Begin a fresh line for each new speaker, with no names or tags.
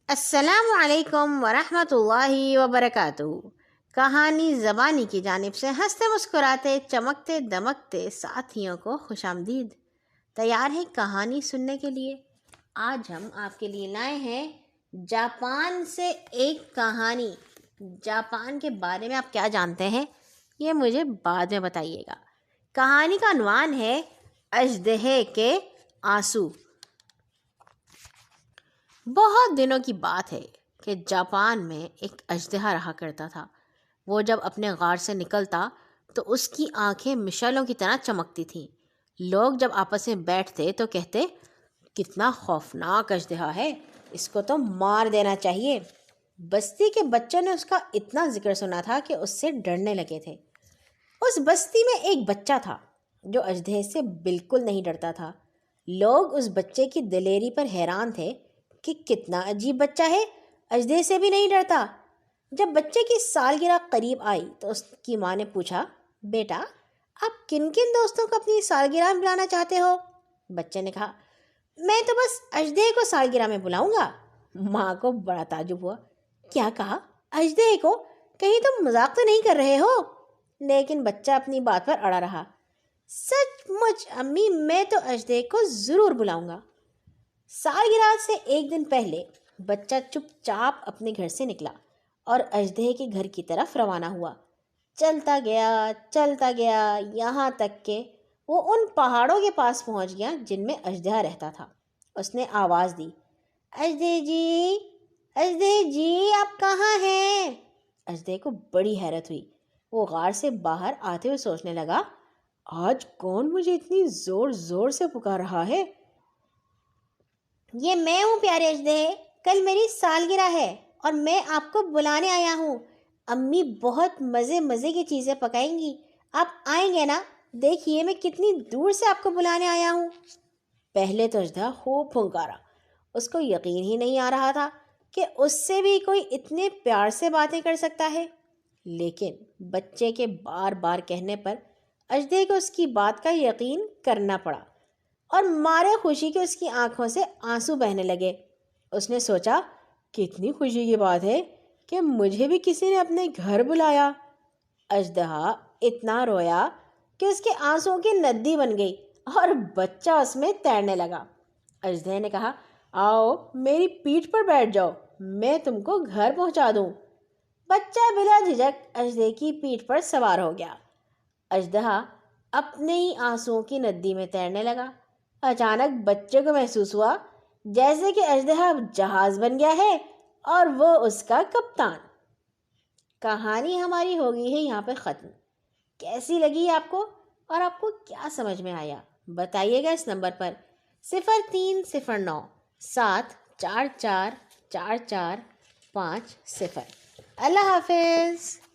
السلام علیکم ورحمۃ اللہ وبرکاتہ۔ کہانی زبانی کی جانب سے ہنستے مسکراتے چمکتے دمکتے ساتھیوں کو خوش آمدید۔ تیار ہیں کہانی سننے کے لیے؟ آج ہم آپ کے لیے لائے ہیں جاپان سے ایک کہانی۔ جاپان کے بارے میں آپ کیا جانتے ہیں یہ مجھے بعد میں بتائیے گا۔ کہانی کا عنوان ہے اژدہے کے آنسو۔ بہت دنوں کی بات ہے کہ جاپان میں ایک اژدہا رہا کرتا تھا۔ وہ جب اپنے غار سے نکلتا تو اس کی آنکھیں مشعلوں کی طرح چمکتی تھیں۔ لوگ جب آپس میں بیٹھتے تو کہتے کتنا خوفناک اژدہا ہے، اس کو تو مار دینا چاہیے۔ بستی کے بچوں نے اس کا اتنا ذکر سنا تھا کہ اس سے ڈرنے لگے تھے۔ اس بستی میں ایک بچہ تھا جو اژدہے سے بالکل نہیں ڈرتا تھا۔ لوگ اس بچے کی دلیری پر حیران تھے کہ کتنا عجیب بچہ ہے، اژدہے سے بھی نہیں ڈرتا۔ جب بچے کی سالگرہ قریب آئی تو اس کی ماں نے پوچھا، بیٹا آپ کن کن دوستوں کو اپنی سالگرہ میں بلانا چاہتے ہو؟ بچے نے کہا، میں تو بس اژدہے کو سالگرہ میں بلاؤں گا۔ ماں کو بڑا تعجب ہوا، کیا کہا؟ اژدہے کو؟ کہیں تم مذاق تو نہیں کر رہے ہو؟ لیکن بچہ اپنی بات پر اڑا رہا، سچ مچ امی، میں تو اژدہے کو ضرور بلاؤں گا۔ سالگرہ سے ایک دن پہلے بچہ چپ چاپ اپنے گھر سے نکلا اور اژدہے کے گھر کی طرف روانہ ہوا۔ چلتا گیا یہاں تک کہ وہ ان پہاڑوں کے پاس پہنچ گیا جن میں اژدہا رہتا تھا۔ اس نے آواز دی، اژدہے جی آپ کہاں ہیں؟ اژدہے کو بڑی حیرت ہوئی۔ وہ غار سے باہر آتے ہوئے سوچنے لگا، آج کون مجھے اتنی زور زور سے پکار رہا ہے؟ یہ میں ہوں پیارے اژدہے، کل میری سالگرہ ہے اور میں آپ کو بلانے آیا ہوں۔ امی بہت مزے کی چیزیں پکائیں گی، آپ آئیں گے نا؟ دیکھیے میں کتنی دور سے آپ کو بلانے آیا ہوں۔ پہلے تو اژدہا خوب پھنکارا، اس کو یقین ہی نہیں آ رہا تھا کہ اس سے بھی کوئی اتنے پیار سے باتیں کر سکتا ہے۔ لیکن بچے کے بار بار کہنے پر اژدہے کو اس کی بات کا یقین کرنا پڑا اور مارے خوشی کے اس کی آنکھوں سے آنسو بہنے لگے۔ اس نے سوچا، کتنی خوشی کی بات ہے کہ مجھے بھی کسی نے اپنے گھر بلایا۔ اژدہا اتنا رویا کہ اس کے آنسوؤں کی ندی بن گئی اور بچہ اس میں تیرنے لگا۔ اژدہے نے کہا، آؤ میری پیٹھ پر بیٹھ جاؤ، میں تم کو گھر پہنچا دوں۔ بچہ بلا جھجک اژدہے کی پیٹھ پر سوار ہو گیا۔ اژدہا اپنے ہی آنسوؤں کی ندی میں تیرنے لگا۔ اچانک بچے کو محسوس ہوا جیسے کہ اژدہا جہاز بن گیا ہے اور وہ اس کا کپتان۔ کہانی ہماری ہو گئی ہے یہاں پر ختم۔ کیسی لگی آپ کو اور آپ کو کیا سمجھ میں آیا؟ بتائیے گا اس نمبر پر 0309744445 اللہ حافظ۔